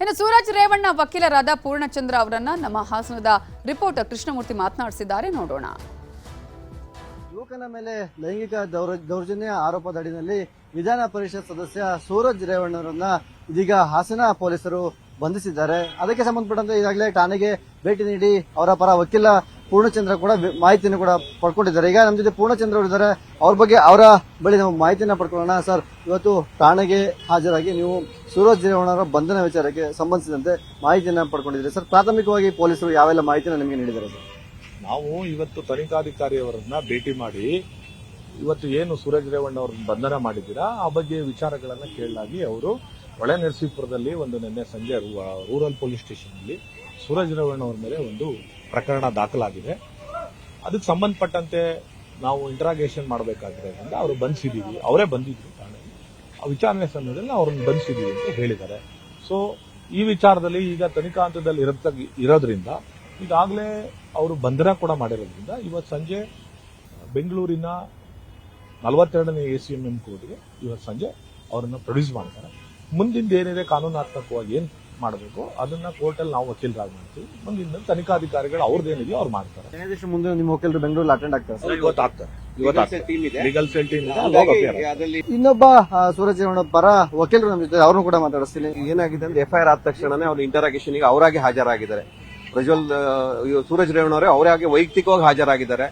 ಇನ್ನು ಸೂರಜ್ ರೇವಣ್ಣ ವಕೀಲರಾದ ಪೂರ್ಣಚಂದ್ರ ಅವರನ್ನ ನಮ್ಮ ಹಾಸನದ ರಿಪೋರ್ಟರ್ ಕೃಷ್ಣಮೂರ್ತಿ ಮಾತನಾಡಿಸಿದ್ದಾರೆ, ನೋಡೋಣ. ಯುವಕನ ಮೇಲೆ ಲೈಂಗಿಕ ದೌರ್ಜನ್ಯ ಆರೋಪದ ಅಡಿಯಲ್ಲಿ ವಿಧಾನ ಪರಿಷತ್ ಸದಸ್ಯ ಸೂರಜ್ ರೇವಣ್ಣರನ್ನ ಇದೀಗ ಹಾಸನ ಪೊಲೀಸರು ಬಂಧಿಸಿದ್ದಾರೆ. ಅದಕ್ಕೆ ಸಂಬಂಧಪಟ್ಟಂತೆ ಈಗಾಗಲೇ ಠಾಣೆಗೆ ಭೇಟಿ ನೀಡಿ ಅವರ ಪರ ವಕೀಲ ಪೂರ್ಣಚಂದ್ರ ಕೂಡ ಮಾಹಿತಿಯನ್ನು ಕೂಡ ಪಡ್ಕೊಂಡಿದ್ದಾರೆ. ಈಗ ನಮ್ಮ ಜೊತೆ ಪೂರ್ಣಚಂದ್ರ ಅವರು ಇದ್ದಾರೆ, ಅವ್ರ ಬಗ್ಗೆ ಅವರ ಬಳಿ ನಾವು ಮಾಹಿತಿಯನ್ನ ಪಡ್ಕೊಳ್ಳೋಣ. ಸರ್, ಇವತ್ತು ಠಾಣೆಗೆ ಹಾಜರಾಗಿ ನೀವು ಸೂರಜ್ ರೇವಣ್ಣರ ಬಂಧನ ವಿಚಾರಕ್ಕೆ ಸಂಬಂಧಿಸಿದಂತೆ ಮಾಹಿತಿಯನ್ನ ಪಡ್ಕೊಂಡಿದ್ದೀರಿ. ಸರ್, ಪ್ರಾಥಮಿಕವಾಗಿ ಪೊಲೀಸರು ಯಾವೆಲ್ಲ ಮಾಹಿತಿಯನ್ನು ನಿಮಗೆ ನೀಡಿದ್ದಾರೆ ಸರ್? ನಾವು ಇವತ್ತು ತನಿಖಾಧಿಕಾರಿಯವರನ್ನ ಭೇಟಿ ಮಾಡಿ ಇವತ್ತು ಏನು ಸೂರಜ್ ರೇವಣ್ಣ ಅವ್ರನ್ನ ಬಂಧನ ಮಾಡಿದ್ದೀರಾ ಆ ಬಗ್ಗೆ ವಿಚಾರಗಳನ್ನ ಕೇಳಲಾಗಿ ಅವರು ಹೊಳೆನರಸೀಪುರದಲ್ಲಿ ನಿನ್ನೆ ಸಂಜೆ ರೂರಲ್ ಪೊಲೀಸ್ ಸ್ಟೇಷನ್ ಅಲ್ಲಿ ಸೂರಜ್ ರೇವಣ್ಣ ಅವ್ರ ಮೇಲೆ ಒಂದು ಪ್ರಕರಣ ದಾಖಲಾಗಿದೆ. ಅದಕ್ಕೆ ಸಂಬಂಧಪಟ್ಟಂತೆ ನಾವು ಇಂಟ್ರಾಗೇಷನ್ ಮಾಡಬೇಕಾಗಿರೋದ್ರಿಂದ ಅವರು ಬಂಧಿಸಿದೀವಿ, ಅವರೇ ಬಂದಿದ್ರು ಠಾಣೆಗೆ. ಆ ವಿಚಾರಣೆ ಸಮಯದಲ್ಲಿ ಅವ್ರನ್ನ ಬಂಧಿಸಿದೀವಿ ಅಂತ ಹೇಳಿದ್ದಾರೆ. ಸೊ ಈ ವಿಚಾರದಲ್ಲಿ ಈಗ ತನಿಖಾ ಹಂತದಲ್ಲಿ ಇರೋದ್ರಿಂದ ಈಗಾಗಲೇ ಅವರು ಬಂಧನ ಕೂಡ ಮಾಡಿರೋದ್ರಿಂದ ಇವತ್ತು ಸಂಜೆ ಬೆಂಗಳೂರಿನ 42ನೇ ACMM ಕೋರ್ಟ್ಗೆ ಇವತ್ತು ಸಂಜೆ ಅವರನ್ನ ಪ್ರೊಡ್ಯೂಸ್ ಮಾಡ್ತಾರೆ. ಮುಂದಿನ ಏನಿದೆ ಕಾನೂನಾತ್ಮಕವಾಗಿ ಏನ್ ಮಾಡಬೇಕು ಅದನ್ನ ಕೋರ್ಟಲ್ಲಿ ನಾವು ವಕೀಲರಾಗಿ ಮಾಡ್ತೀವಿ. ಮುಂದಿನ ತನಿಖಾಧಿಕಾರಿಗಳು ಅವ್ರದ್ದೇನಿದೆಯೋ ಅವ್ರು ಮಾಡ್ತಾರೆ. ನ್ಯಾಯಾಧೀಶ ಮುಂದೆ ನಿಮ್ಮ ವಕೀಲರು ಬೆಂಗಳೂರಲ್ಲಿ ಅಟೆಂಡ್ ಆಗ್ತಾರೆ. ಇವತ್ತು ಆಗ್ತಾರೆ. ಲೀಗಲ್ ಸೆಲ್ ಟೀಮ್ ಇದೆ. ಇನ್ನೊಬ್ಬ ಸೂರಜ್ ರೇವಣ್ಣ ಪರ ವಕೀಲರು ನಮ್ಮ ಜೊತೆ, ಅವ್ರನ್ನು ಕೂಡ ಮಾತಾಡಿಸ್ತೀನಿ. ಏನಾಗಿದೆ ಅಂದ್ರೆ FIR ಆದ ತಕ್ಷಣನೇ ಅವ್ರ ಇಂಟರಾಗೇಷನ್ಗೆ ಅವರಾಗಿ ಹಾಜರಾಗಿದ್ದಾರೆ. ಪ್ರಜ್ವಲ್ ಸೂರಜ್ ರೇವಣ್ಣ ಅವರಾಗಿ ವೈಯಕ್ತಿಕವಾಗಿ ಹಾಜರಾಗಿದ್ದಾರೆ.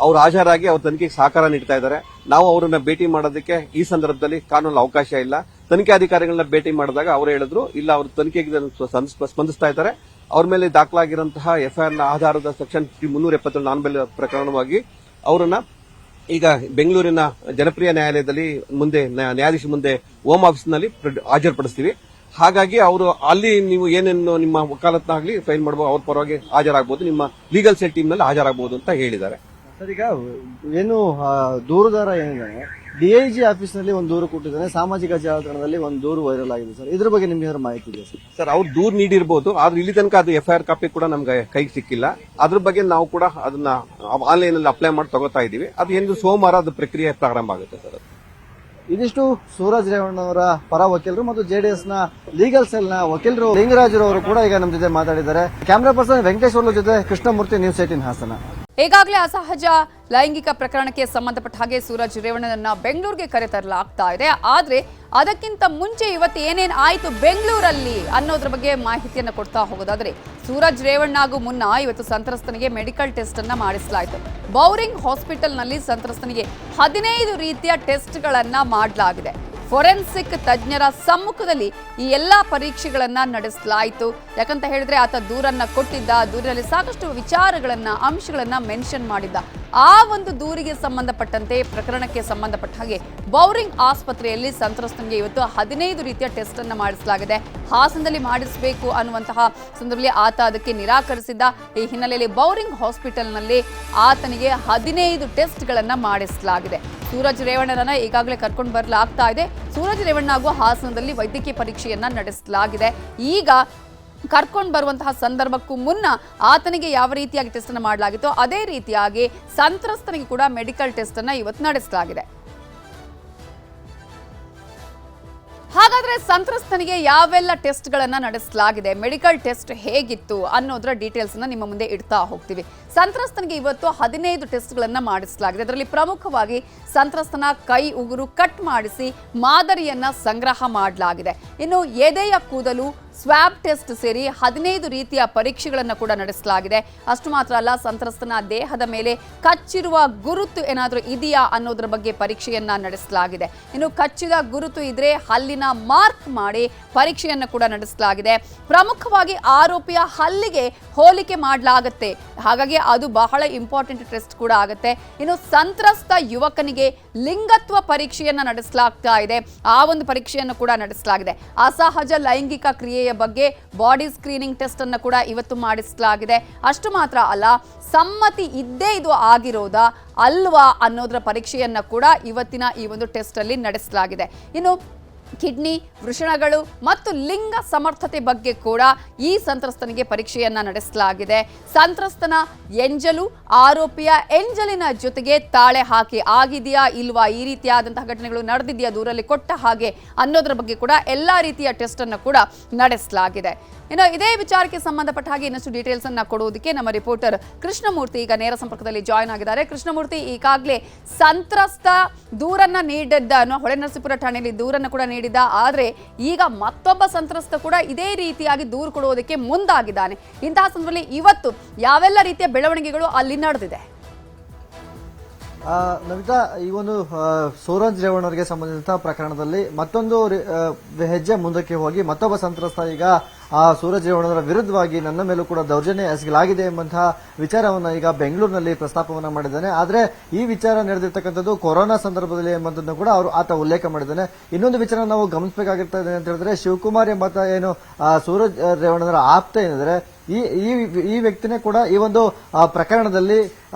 ಅವ್ರು ಹಾಜರಾಗಿ ಅವ್ರ ತನಿಖೆಗೆ ಸಹಕಾರ ನೀಡ್ತಾ ಇದ್ದಾರೆ. ನಾವು ಅವರನ್ನ ಭೇಟಿ ಮಾಡೋದಕ್ಕೆ ಈ ಸಂದರ್ಭದಲ್ಲಿ ಕಾನೂನಲ್ಲಿ ಅವಕಾಶ ಇಲ್ಲ. ತನಿಖೆ ಅಧಿಕಾರಿಗಳನ್ನ ಭೇಟಿ ಮಾಡಿದಾಗ ಅವರು ಹೇಳಿದ್ರು ಇಲ್ಲ, ಅವರು ತನಿಖೆಗೆ ಸ್ಪಂದಿಸ್ತಾ ಇದ್ದಾರೆ. ಅವ್ರ ಮೇಲೆ ದಾಖಲಾಗಿರುವಂತಹ FIR ನ ಆಧಾರದ ಸೆಕ್ಷನ್ 377 ನಾನ್ ಬೇಲ್ ಪ್ರಕರಣವಾಗಿ ಅವರನ್ನ ಈಗ ಬೆಂಗಳೂರಿನ ಜನಪ್ರಿಯ ನ್ಯಾಯಾಲಯದಲ್ಲಿ ಮುಂದೆ ನ್ಯಾಯಾಧೀಶ ಮುಂದೆ ಹೋಮ್ ಆಫೀಸ್ನಲ್ಲಿ ಹಾಜರುಪಡಿಸ್ತೀವಿ. ಹಾಗಾಗಿ ಅವರು ಅಲ್ಲಿ ನೀವು ಏನೇನು ನಿಮ್ಮ ವಕಾಲತ್ನಾಗ್ಲಿ ಫೈಲ್ ಮಾಡಬಹುದು, ಅವ್ರ ಪರವಾಗಿ ಹಾಜರಾಗಬಹುದು, ನಿಮ್ಮ ಲೀಗಲ್ ಸೆಲ್ ಟೀಮ್ ನಲ್ಲಿ ಹಾಜರಾಗಬಹುದು ಅಂತ ಹೇಳಿದ್ದಾರೆ. ಸರ್, ಈಗ ಏನು ದೂರುದಾರ ಏನಿದೆ DIG ಆಫೀಸ್ ನಲ್ಲಿ ಒಂದು ದೂರು ಕೊಟ್ಟಿದ್ದಾನೆ, ಸಾಮಾಜಿಕ ಜಾಲತಾಣದಲ್ಲಿ ಒಂದು ದೂರು ವೈರಲ್ ಆಗಿದೆ ಸರ್. ಇದ್ರ ಬಗ್ಗೆ ನಿಮ್ಗೆ ಏನಾದ್ರು ಮಾಹಿತಿ ಇದೆ ಸರ್? ಸರ್, ಅವ್ರು ದೂರು ನೀಡಿರ್ಬೋದು, ಆದ್ರೆ ಇಲ್ಲಿ ತನಕ ಅದು FIR ಕಾಪಿ ಕೂಡ ನಮ್ಗೆ ಕೈಗೆ ಸಿಕ್ಕಿಲ್ಲ. ಅದ್ರ ಬಗ್ಗೆ ನಾವು ಕೂಡ ಅದನ್ನ ಆನ್ಲೈನ್ ಅಲ್ಲಿ ಅಪ್ಲೈ ಮಾಡಿ ತಗೋತಾ ಇದೀವಿ. ಅದು ಎಂದು ಸೋಮವಾರ ಅದು ಪ್ರಕ್ರಿಯೆ ಪ್ರಾರಂಭ ಆಗುತ್ತೆ ಸರ್. ಇದಿಷ್ಟು ಸೂರಜ್ ರೇವಣ್ಣವರ ಪರ ವಕೀಲರು ಮತ್ತು JDS ನ ಲೀಗಲ್ ಸೆಲ್ ನ ವಕೀಲರು ಲಿಂಗರಾಜರವರು ಕೂಡ ಈಗ ನಮ್ಮ ಜೊತೆ ಮಾತಾಡಿದ್ದಾರೆ. ಕ್ಯಾಮರಾ ಪರ್ಸನ್ ವೆಂಕಟೇಶ್ ಅವರ ಜೊತೆ ಕೃಷ್ಣಮೂರ್ತಿ, ನ್ಯೂಸ್ 18 ಹಾಸನ. ಈಗಾಗಲೇ ಅಸಹಜ ಲೈಂಗಿಕ ಪ್ರಕರಣಕ್ಕೆ ಸಂಬಂಧಪಟ್ಟ ಹಾಗೆ ಸೂರಜ್ ರೇವಣ್ಣನನ್ನ ಬೆಂಗಳೂರಿಗೆ ಕರೆತರಲಾಗ್ತಾ ಇದೆ. ಆದ್ರೆ ಅದಕ್ಕಿಂತ ಮುಂಚೆ ಇವತ್ತು ಏನೇನ್ ಆಯ್ತು ಬೆಂಗಳೂರಲ್ಲಿ ಅನ್ನೋದ್ರ ಬಗ್ಗೆ ಮಾಹಿತಿಯನ್ನ ಕೊಡ್ತಾ ಹೋಗೋದಾದ್ರೆ, ಸೂರಜ್ ರೇವಣ್ಣಗೂ ಮುನ್ನ ಇವತ್ತು ಸಂತ್ರಸ್ತನಿಗೆ ಮೆಡಿಕಲ್ ಟೆಸ್ಟ್ ಅನ್ನ ಮಾಡಿಸಲಾಯಿತು. ಬೌರಿಂಗ್ ಹಾಸ್ಪಿಟಲ್ ನಲ್ಲಿ ಸಂತ್ರಸ್ತನಿಗೆ 15 ರೀತಿಯ ಟೆಸ್ಟ್ ಗಳನ್ನ ಮಾಡಲಾಗಿದೆ. ಫೊರೆನ್ಸಿಕ್ ತಜ್ಞರ ಸಮ್ಮುಖದಲ್ಲಿ ಈ ಎಲ್ಲಾ ಪರೀಕ್ಷೆಗಳನ್ನ ನಡೆಸಲಾಯಿತು. ಯಾಕಂತ ಹೇಳಿದ್ರೆ ಆತ ದೂರನ್ನ ಕೊಟ್ಟಿದ್ದ, ದೂರಿನಲ್ಲಿ ಸಾಕಷ್ಟು ವಿಚಾರಗಳನ್ನ ಅಂಶಗಳನ್ನ ಮೆನ್ಷನ್ ಮಾಡಿದ್ದ. ಆ ಒಂದು ದೂರಿಗೆ ಸಂಬಂಧಪಟ್ಟಂತೆ ಪ್ರಕರಣಕ್ಕೆ ಸಂಬಂಧಪಟ್ಟ ಹಾಗೆ ಬೌರಿಂಗ್ ಆಸ್ಪತ್ರೆಯಲ್ಲಿ ಸಂತ್ರಸ್ತನಿಗೆ ಇವತ್ತು 15 ರೀತಿಯ ಟೆಸ್ಟ್ ಅನ್ನ ಮಾಡಿಸಲಾಗಿದೆ. ಹಾಸನದಲ್ಲಿ ಮಾಡಿಸಬೇಕು ಅನ್ನುವಂತಹ ಸಂದರ್ಭದಲ್ಲಿ ಆತ ಅದಕ್ಕೆ ನಿರಾಕರಿಸಿದ್ದ. ಈ ಹಿನ್ನೆಲೆಯಲ್ಲಿ ಬೌರಿಂಗ್ ಹಾಸ್ಪಿಟಲ್ನಲ್ಲಿ ಆತನಿಗೆ 15 ಟೆಸ್ಟ್ ಗಳನ್ನ ಮಾಡಿಸಲಾಗಿದೆ. ಸೂರಜ್ ರೇವಣ್ಣರನ್ನ ಈಗಾಗಲೇ ಕರ್ಕೊಂಡು ಬರಲಾಗ್ತಾ ಇದೆ. ಸೂರಜ್ ರೇವಣ್ಣಗೂ ಹಾಸನದಲ್ಲಿ ವೈದ್ಯಕೀಯ ಪರೀಕ್ಷೆಯನ್ನ ನಡೆಸಲಾಗಿದೆ. ಈಗ ಕರ್ಕೊಂಡು ಬರುವಂತಹ ಸಂದರ್ಭಕ್ಕೂ ಮುನ್ನ ಆತನಿಗೆ ಯಾವ ರೀತಿಯಾಗಿ ಟೆಸ್ಟ್ ಅನ್ನು ಮಾಡಲಾಗಿತ್ತೋ ಅದೇ ರೀತಿಯಾಗಿ ಸಂತ್ರಸ್ತನಿಗೆ ಕೂಡ ಮೆಡಿಕಲ್ ಟೆಸ್ಟ್ ಅನ್ನ ಇವತ್ತು ನಡೆಸಲಾಗಿದೆ. ಹಾಗಾದ್ರೆ ಸಂತ್ರಸ್ತನಿಗೆ ಯಾವೆಲ್ಲ ಟೆಸ್ಟ್ ಗಳನ್ನ ನಡೆಸಲಾಗಿದೆ, ಮೆಡಿಕಲ್ ಟೆಸ್ಟ್ ಹೇಗಿತ್ತು ಅನ್ನೋದರ ಡೀಟೇಲ್ಸ್ ಅನ್ನ ನಿಮ್ಮ ಮುಂದೆ ಇಡ್ತಾ ಹೋಗ್ತೀವಿ. ಸಂತ್ರಸ್ತನಿಗೆ ಇವತ್ತು 15 ಟೆಸ್ಟ್ ಗಳನ್ನ ಮಾಡಿಸಲಾಗಿದೆ. ಅದರಲ್ಲಿ ಪ್ರಮುಖವಾಗಿ ಸಂತ್ರಸ್ತನ ಕೈ ಉಗುರು ಕಟ್ ಮಾಡಿಸಿ ಮಾದರಿಯನ್ನ ಸಂಗ್ರಹ ಮಾಡಲಾಗಿದೆ. ಇನ್ನು ಎದೆಯ ಕೂದಲು ಸ್ವಾಬ್ ಟೆಸ್ಟ್ ಸೇರಿ 15 ರೀತಿಯ ಪರೀಕ್ಷೆಗಳನ್ನು ಕೂಡ ನಡೆಸಲಾಗಿದೆ. ಅಷ್ಟು ಮಾತ್ರ ಅಲ್ಲ, ಸಂತ್ರಸ್ತನ ದೇಹದ ಮೇಲೆ ಕಚ್ಚಿರುವ ಗುರುತು ಏನಾದರೂ ಇದೆಯಾ ಅನ್ನೋದ್ರ ಬಗ್ಗೆ ಪರೀಕ್ಷೆಯನ್ನ ನಡೆಸಲಾಗಿದೆ. ಇನ್ನು ಕಚ್ಚಿದ ಗುರುತು ಇದ್ರೆ ಹಲ್ಲಿನ ಮಾರ್ಕ್ ಮಾಡಿ ಪರೀಕ್ಷೆಯನ್ನು ಕೂಡ ನಡೆಸಲಾಗಿದೆ. ಪ್ರಮುಖವಾಗಿ ಆರೋಪಿಯ ಹಲ್ಲಿಗೆ ಹೋಲಿಕೆ ಮಾಡಲಾಗುತ್ತೆ. ಹಾಗಾಗಿ ಅದು ಬಹಳ ಇಂಪಾರ್ಟೆಂಟ್ ಟೆಸ್ಟ್ ಕೂಡ ಆಗುತ್ತೆ. ಇನ್ನು ಸಂತ್ರಸ್ತ ಯುವಕನಿಗೆ ಲಿಂಗತ್ವ ಪರೀಕ್ಷೆಯನ್ನ ನಡೆಸಲಾಗ್ತಾ ಇದೆ. ಆ ಒಂದು ಪರೀಕ್ಷೆಯನ್ನು ಕೂಡ ನಡೆಸಲಾಗಿದೆ. ಅಸಹಜ ಲೈಂಗಿಕ ಕ್ರಿಯೆಯ ಬಗ್ಗೆ ಬಾಡಿ ಸ್ಕ್ರೀನಿಂಗ್ ಟೆಸ್ಟ್ ಅನ್ನು ಕೂಡ ಇವತ್ತು ಮಾಡಿಸಲಾಗಿದೆ. ಅಷ್ಟು ಮಾತ್ರ ಅಲ್ಲ, ಸಮ್ಮತಿ ಇದ್ದೇ ಇದು ಆಗಿರೋದಾ ಅಲ್ವಾ ಅನ್ನೋದರ ಪರೀಕ್ಷೆಯನ್ನ ಕೂಡ ಇವತ್ತಿನ ಈ ಒಂದು ಟೆಸ್ಟ್ ಅಲ್ಲಿ ನಡೆಸಲಾಗಿದೆ. ಇನ್ನು ಕಿಡ್ನಿ, ವೃಷಣಗಳು ಮತ್ತು ಲಿಂಗ ಸಮರ್ಥತೆ ಬಗ್ಗೆ ಕೂಡ ಈ ಸಂತ್ರಸ್ತನಿಗೆ ಪರೀಕ್ಷೆಯನ್ನ ನಡೆಸಲಾಗಿದೆ. ಸಂತ್ರಸ್ತನ ಎಂಜಲು ಆರೋಪಿಯ ಎಂಜಲಿನ ಜೊತೆಗೆ ತಾಳೆ ಹಾಕಿ ಆಗಿದೆಯಾ ಇಲ್ವಾ, ಈ ರೀತಿಯಾದಂತಹ ಘಟನೆಗಳು ನಡೆದಿದೆಯಾ, ದೂರಲ್ಲಿ ಕೊಟ್ಟ ಹಾಗೆ ಅನ್ನೋದರ ಬಗ್ಗೆ ಕೂಡ ಎಲ್ಲಾ ರೀತಿಯ ಟೆಸ್ಟ್ ಅನ್ನು ಕೂಡ ನಡೆಸಲಾಗಿದೆ. ಇನ್ನು ಇದೇ ವಿಚಾರಕ್ಕೆ ಸಂಬಂಧಪಟ್ಟ ಹಾಗೆ ಇನ್ನಷ್ಟು ಡೀಟೇಲ್ಸ್ ಅನ್ನ ಕೊಡುವುದಕ್ಕೆ ನಮ್ಮ ರಿಪೋರ್ಟರ್ ಕೃಷ್ಣಮೂರ್ತಿ ಈಗ ನೇರ ಸಂಪರ್ಕದಲ್ಲಿ ಜಾಯ್ನ್ ಆಗಿದ್ದಾರೆ. ಕೃಷ್ಣಮೂರ್ತಿ, ಈಗಾಗಲೇ ಸಂತ್ರಸ್ತ ದೂರನ್ನ ನೀಡಿದ್ದ ಹೊಳೆನರಸೀಪುರ ಠಾಣೆಯಲ್ಲಿ ದೂರನ್ನು ಕೂಡ ನೀಡಿದ್ದ, ಆದ್ರೆ ಈಗ ಮತ್ತೊಬ್ಬ ಸಂತ್ರಸ್ತ ಕೂಡ ಇದೇ ರೀತಿಯಾಗಿ ದೂರು ಕೊಡುವುದಕ್ಕೆ ಮುಂದಾಗಿದ್ದಾನೆ. ಇಂತಹ ಸಂದರ್ಭದಲ್ಲಿ ಇವತ್ತು ಯಾವೆಲ್ಲ ರೀತಿಯ ಬೆಳವಣಿಗೆಗಳು ಅಲ್ಲಿ ನಡೆದಿದೆ? ನಮಿತಾ, ಈ ಒಂದು ಸೂರಜ್ ರೇವಣ್ಣವರಿಗೆ ಸಂಬಂಧಿಸಿದಂತಹ ಪ್ರಕರಣದಲ್ಲಿ ಮತ್ತೊಂದು ಹೆಜ್ಜೆ ಮುಂದಕ್ಕೆ ಹೋಗಿ ಮತ್ತೊಬ್ಬ ಸಂತ್ರಸ್ತ ಈಗ ಆ ಸೂರಜ್ ರೇವಣ್ಣವರ ವಿರುದ್ಧವಾಗಿ ನನ್ನ ಮೇಲೂ ಕೂಡ ದೌರ್ಜನ್ಯ ಎಸಗಲಾಗಿದೆ ಎಂಬಂತಹ ವಿಚಾರವನ್ನ ಈಗ ಬೆಂಗಳೂರಿನಲ್ಲಿ ಪ್ರಸ್ತಾಪವನ್ನ ಮಾಡಿದ್ದಾನೆ. ಆದ್ರೆ ಈ ವಿಚಾರ ನಡೆದಿರ್ತಕ್ಕಂಥದ್ದು ಕೊರೋನಾ ಸಂದರ್ಭದಲ್ಲಿ ಎಂಬುದನ್ನು ಕೂಡ ಆತ ಉಲ್ಲೇಖ ಮಾಡಿದ್ದಾನೆ. ಇನ್ನೊಂದು ವಿಚಾರ ನಾವು ಗಮನಿಸಬೇಕಾಗಿರ್ತದೆ ಅಂತ ಹೇಳಿದ್ರೆ, ಶಿವಕುಮಾರ್ ಎಂಬ ಏನು ಸೂರಜ್ ರೇವಣ್ಣವರ ಆಪ್ತ ಏನಿದ್ರೆ ಈ ವ್ಯಕ್ತಿನೇ ಕೂಡ ಈ ಒಂದು ಪ್ರಕರಣದಲ್ಲಿ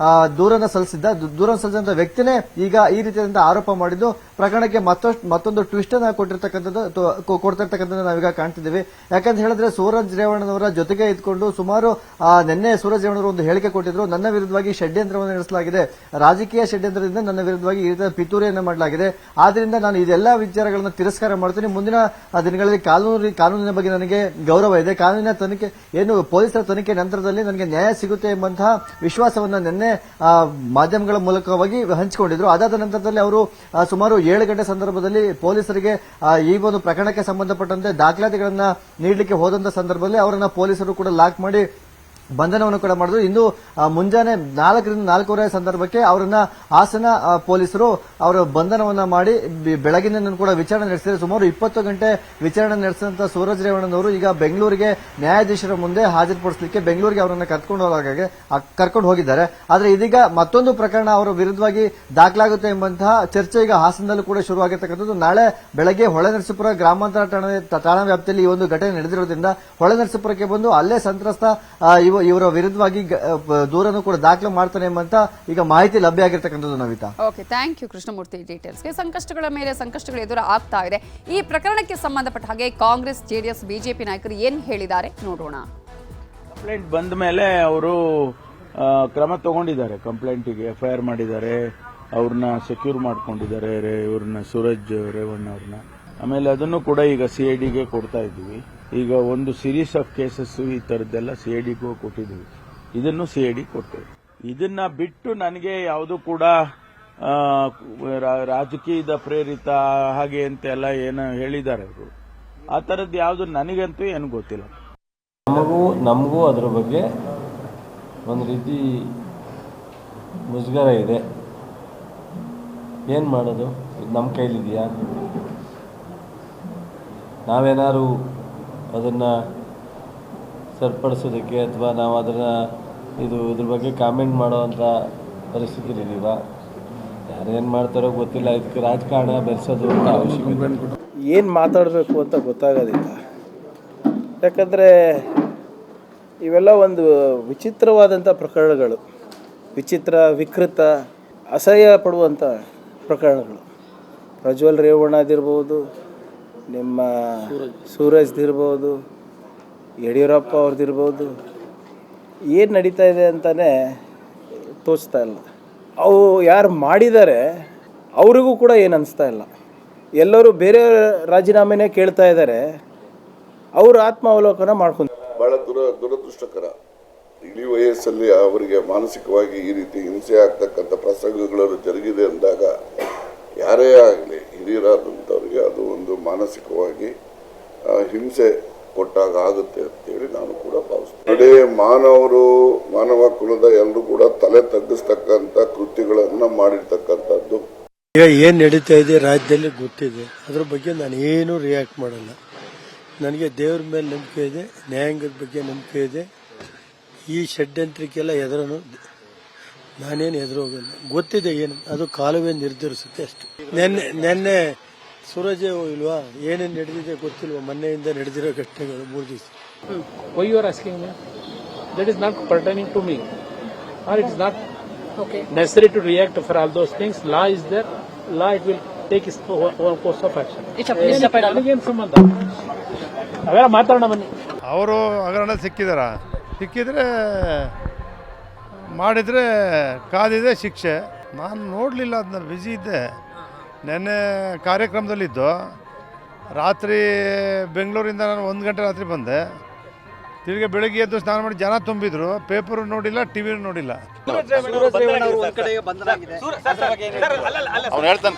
ದೂರನ್ನು ಸಲ್ಲಿಸಿದಂತ ವ್ಯಕ್ತಿನೇ ಈಗ ಈ ರೀತಿಯಾದಂತಹ ಆರೋಪ ಮಾಡಿದ್ದು ಪ್ರಕರಣಕ್ಕೆ ಮತ್ತೊಂದು ಟ್ವಿಸ್ಟ್ ಅನ್ನ ಕೊಡ್ತಿರ್ತಕ್ಕಂಥದ್ದು ನಾವೀಗ ಕಾಣ್ತಿದ್ದೀವಿ. ಯಾಕಂತ ಹೇಳಿದ್ರೆ ಸೂರಜ್ ರೇವಣ್ಣನವರ ಜೊತೆಗೆ ಇದ್ಕೊಂಡು ಸುಮಾರು ನಿನ್ನೆ ಸೂರಜ್ ರೇವಣ್ಣವರು ಒಂದು ಹೇಳಿಕೆ ಕೊಟ್ಟಿದ್ರು, ನನ್ನ ವಿರುದ್ಧವಾಗಿ ಷಡ್ಯಂತ್ರವನ್ನು ನಡೆಸಲಾಗಿದೆ, ರಾಜಕೀಯ ಷಡ್ಯಂತ್ರದಿಂದ ನನ್ನ ವಿರುದ್ಧವಾಗಿ ಈ ರೀತಿಯ ಪಿತೂರಿಯನ್ನು ಮಾಡಲಾಗಿದೆ, ಆದ್ರಿಂದ ನಾನು ಇದೆಲ್ಲಾ ವಿಚಾರಗಳನ್ನು ತಿರಸ್ಕಾರ ಮಾಡ್ತೀನಿ, ಮುಂದಿನ ದಿನಗಳಲ್ಲಿ ಕಾನೂನಿನ ಬಗ್ಗೆ ನನಗೆ ಗೌರವ ಇದೆ, ಕಾನೂನಿನ ತನಿಖೆ ಏನು ಪೊಲೀಸರ ತನಿಖೆ ನಂತರದಲ್ಲಿ ನನಗೆ ನ್ಯಾಯ ಸಿಗುತ್ತೆ ಎಂಬಂತಹ ವಿಶ್ವಾಸವನ್ನ ನಿನ್ನೆ ಮಾಧ್ಯಮಗಳ ಮೂಲಕವಾಗಿ ಹಂಚಿಕೊಂಡಿದ್ರು. ಅದಾದ ನಂತರದಲ್ಲಿ ಅವರು ಸುಮಾರು 7 ಗಂಟೆ ಸಂದರ್ಭದಲ್ಲಿ ಪೊಲೀಸರಿಗೆ ಈ ಒಂದು ಪ್ರಕರಣಕ್ಕೆ ಸಂಬಂಧಪಟ್ಟಂತೆ ದಾಖಲಾತಿಗಳನ್ನ ನೀಡಲಿಕ್ಕೆ ಹೋದಂತ ಸಂದರ್ಭದಲ್ಲಿ ಅವರನ್ನ ಪೊಲೀಸರು ಕೂಡ ಲಾಕ್ ಮಾಡಿ ಬಂಧನವನ್ನು ಕೂಡ ಮಾಡಿದ್ರು. ಇಂದು ಮುಂಜಾನೆ 4 ರಿಂದ 4:30 ಸಂದರ್ಭಕ್ಕೆ ಅವರನ್ನ ಹಾಸನ ಪೊಲೀಸರು ಅವರ ಬಂಧನವನ್ನ ಮಾಡಿ ಬೆಳಗಿನ ಕೂಡ ವಿಚಾರಣೆ ನಡೆಸಿದ್ದಾರೆ. ಸುಮಾರು 20 ಗಂಟೆ ವಿಚಾರಣೆ ನಡೆಸಿದಂತ ಸೂರಜ್ ರೇವಣ್ಣನವರು ಈಗ ಬೆಂಗಳೂರಿಗೆ ನ್ಯಾಯಾಧೀಶರ ಮುಂದೆ ಹಾಜರುಪಡಿಸಲಿಕ್ಕೆ ಬೆಂಗಳೂರಿಗೆ ಅವರನ್ನ ಕರ್ಕೊಂಡು ಹೋಗಿದ್ದಾರೆ. ಆದ್ರೆ ಇದೀಗ ಮತ್ತೊಂದು ಪ್ರಕರಣ ಅವರ ವಿರುದ್ಧವಾಗಿ ದಾಖಲಾಗುತ್ತೆ ಎಂಬಂತಹ ಚರ್ಚೆ ಈಗ ಹಾಸನದಲ್ಲೂ ಕೂಡ ಶುರುವಾಗಿರ್ತಕ್ಕಂಥದ್ದು. ನಾಳೆ ಬೆಳಗ್ಗೆ ಹೊಳೆನರಸೀಪುರ ಗ್ರಾಮಾಂತರ ಠಾಣಾ ವ್ಯಾಪ್ತಿಯಲ್ಲಿ ಈ ಒಂದು ಘಟನೆ ನಡೆದಿರೋದ್ರಿಂದ ಹೊಳೆನರಸೀಪುರಕ್ಕೆ ಬಂದು ಅಲ್ಲೇ ಸಂತ್ರಸ್ತ ಇವರ ವಿರುದ್ಧವಾಗಿ ದೂರನ್ನು ಕೂಡ ದಾಖಲು ಮಾಡ್ತಾನೆ ಎಂಬಂತ ಈಗ ಮಾಹಿತಿ ಲಭ್ಯ ಆಗಿರ್ತಕ್ಕಂಥದ್ದು. Navita, okay, thank you Krishnamurthy ಡೀಟೇಲ್ಸ್ಗೆ. ಸಂಕಷ್ಟಗಳ ಮೇಲೆ ಸಂಕಷ್ಟಗಳು ಎದುರು ಆಗ್ತಾ ಇದೆ. ಈ ಪ್ರಕರಣಕ್ಕೆ ಸಂಬಂಧಪಟ್ಟ ಹಾಗೆ ಕಾಂಗ್ರೆಸ್, ಜೆಡಿಎಸ್, ಬಿಜೆಪಿ ನಾಯಕರು ಏನ್ ಹೇಳಿದ್ದಾರೆ ನೋಡೋಣ. ಕಂಪ್ಲೇಂಟ್ ಬಂದ ಮೇಲೆ ಅವರು ಕ್ರಮ ತಗೊಂಡಿದ್ದಾರೆ, ಕಂಪ್ಲೇಂಟಿಗೆ ಎಫ್ಐಆರ್ ಮಾಡಿದ್ದಾರೆ, ಅವ್ರನ್ನ ಸೆಕ್ಯೂರ್ ಮಾಡ್ಕೊಂಡಿದ್ದಾರೆ, ಇವ್ರನ್ನ ಸೂರಜ್ ರೇವಣ್ಣ ಅವ್ರನ್ನ. ಆಮೇಲೆ ಅದನ್ನು ಕೂಡ ಈಗ ಸಿಐಡಿಗೆ ಕೊಡ್ತಾ ಇದ್ದೀವಿ. ಈಗ ಒಂದು ಸೀರೀಸ್ ಆಫ್ ಕೇಸಸ್ ಈ ತರದ್ದೆಲ್ಲ ಸಿಐಡಿಗೂ ಕೊಟ್ಟಿದ್ದೀವಿ, ಇದನ್ನು ಸಿಐಡಿ ಕೊಟ್ಟೇವೆ. ಇದನ್ನ ಬಿಟ್ಟು ನನಗೆ ಯಾವುದು ಕೂಡ ರಾಜಕೀಯದ ಪ್ರೇರಿತ ಹಾಗೆ ಅಂತೆಲ್ಲ ಏನು ಹೇಳಿದ್ದಾರೆ ಅವರು, ಆ ತರದ್ದು ಯಾವುದು ನನಗಂತೂ ಏನು ಗೊತ್ತಿಲ್ಲ. ನಮಗೂ ಅದರ ಬಗ್ಗೆ ಒಂದು ರೀತಿ ಮುಜುಗರ ಇದೆ. ಏನು ಮಾಡೋದು, ಇದು ನಮ್ಮ ಕೈಲಿದೆಯಾ? ನಾವೇನಾದ್ರು ಅದನ್ನು ಸರಿಪಡಿಸೋದಕ್ಕೆ ಅಥವಾ ನಾವು ಅದನ್ನು ಇದ್ರ ಬಗ್ಗೆ ಕಾಮೆಂಟ್ ಮಾಡೋವಂಥ ಪರಿಸ್ಥಿತಿಲಿದ್ದೀವ? ಯಾರೇನು ಮಾಡ್ತಾರೋ ಗೊತ್ತಿಲ್ಲ. ಇದಕ್ಕೆ ರಾಜಕಾರಣ ಬೆರೆಸೋದು ಅವಶ್ಯಕತೆ. ಏನು ಮಾತಾಡಬೇಕು ಅಂತ ಗೊತ್ತಾಗೋದಿಲ್ಲ. ಯಾಕಂದರೆ ಇವೆಲ್ಲ ಒಂದು ವಿಚಿತ್ರವಾದಂಥ ಪ್ರಕರಣಗಳು, ವಿಕೃತ, ಅಸಹ್ಯ ಪಡುವಂಥ ಪ್ರಕರಣಗಳು. ಪ್ರಜ್ವಲ್ ರೇವಣ್ಣದಿರ್ಬೋದು, ನಿಮ್ಮ ಸೂರಜ್ದಿರ್ಬೋದು, ಯಡಿಯೂರಪ್ಪ ಅವ್ರದ್ದಿರ್ಬೋದು, ಏನು ನಡೀತಾ ಇದೆ ಅಂತಲೇ ತೋಚ್ತಾ ಇಲ್ಲ. ಅವು ಯಾರು ಮಾಡಿದ್ದಾರೆ ಅವರಿಗೂ ಕೂಡ ಏನು ಅನಿಸ್ತಾ ಇಲ್ಲ. ಎಲ್ಲರೂ ಬೇರೆ ರಾಜೀನಾಮೆನೇ ಕೇಳ್ತಾ ಇದ್ದಾರೆ, ಅವರು ಆತ್ಮಾವಲೋಕನ ಮಾಡ್ಕೊಂಡು ಭಾಳ ದುರದೃಷ್ಟಕರ. ಇಳಿ ವಯಸ್ಸಲ್ಲಿ ಅವರಿಗೆ ಮಾನಸಿಕವಾಗಿ ಈ ರೀತಿ ಹಿಂಸೆ ಆಗ್ತಕ್ಕಂಥ ಪ್ರಸಂಗಗಳು ಜರುಗಿದೆ ಅಂದಾಗ ಯಾರೇ ಆಗಲಿ ಹಿರಿಯರಾದಂಥವ್ರಿಗೆ ಅದು ಒಂದು ಮಾನಸಿಕವಾಗಿ ಹಿಂಸೆ ಕೊಟ್ಟಾಗ ಆಗುತ್ತೆ ಅಂತೇಳಿ ನಾನು ಕೂಡ ಭಾವಿಸ್ತೇನೆ. ಇಡೀ ಮಾನವ ಕುಲದ ಎಲ್ಲರೂ ಕೂಡ ತಲೆ ತಗ್ಗಿಸ್ತಕ್ಕಂಥ ಕೃತ್ಯಗಳನ್ನು ಮಾಡಿರ್ತಕ್ಕಂಥದ್ದು. ಈಗ ಏನು ನಡೀತಾ ಇದೆ ರಾಜ್ಯದಲ್ಲಿ ಗೊತ್ತಿದೆ, ಅದ್ರ ಬಗ್ಗೆ ನಾನು ಏನು ರಿಯಾಕ್ಟ್ ಮಾಡಲ್ಲ. ನನಗೆ ದೇವ್ರ ಮೇಲೆ ನಂಬಿಕೆ ಇದೆ, ನ್ಯಾಯಾಂಗದ ಬಗ್ಗೆ ನಂಬಿಕೆ ಇದೆ. ಈ ಷಡ್ಯಂತ್ರಕ್ಕೆಲ್ಲ ಎದುರನು ನಾನೇನು ಎದುರೋಗಲ್ಲ. ಗೊತ್ತಿದೆ ಏನು, ಅದು ಕಾಲವೇ ನಿರ್ಧರಿಸುತ್ತೆ ಅಷ್ಟು. ನೆನ್ನೆ ಸೂರಜ್ ಇಲ್ವಾ, ಏನೇನು ನಡೆದಿದೆ ಗೊತ್ತಿಲ್ವಾ? ಮೊನ್ನೆಯಿಂದ ನಡೆದಿರೋ ಘಟನೆಗಳು 3 ದಿವಸ. Why you are asking me? That is not pertaining to me, or it is not necessary to react for all those things. Law is there. Law it will take his own course of action. ನನಗೇನು ಸಂಬಂಧ? ಅವೆಲ್ಲ ಮಾತಾಡೋಣ ಬನ್ನಿ. ಅವರು ಹಗರಣ ಸಿಕ್ಕಿದ್ರೆ ಮಾಡಿದರೆ ಕಾದಿದೆ ಶಿಕ್ಷೆ. ನಾನು ನೋಡಲಿಲ್ಲ, ಅದನ್ನ ಬ್ಯುಸಿ ಇದ್ದೆ. ನೆನ್ನೆ ಕಾರ್ಯಕ್ರಮದಲ್ಲಿದ್ದು ರಾತ್ರಿ ಬೆಂಗಳೂರಿಂದ ನಾನು 1 ಗಂಟೆ ರಾತ್ರಿ ಬಂದೆ. ತಿರುಗಿ ಬೆಳಗ್ಗೆ ಎದ್ದು ಸ್ನಾನ ಮಾಡಿ ಜನ ತುಂಬಿದ್ರು. ಪೇಪರು ನೋಡಿಲ್ಲ, ಟಿವಿ ನೋಡಿಲ್ಲ. ಅವ್ನು ಹೇಳ್ತಾನೆ.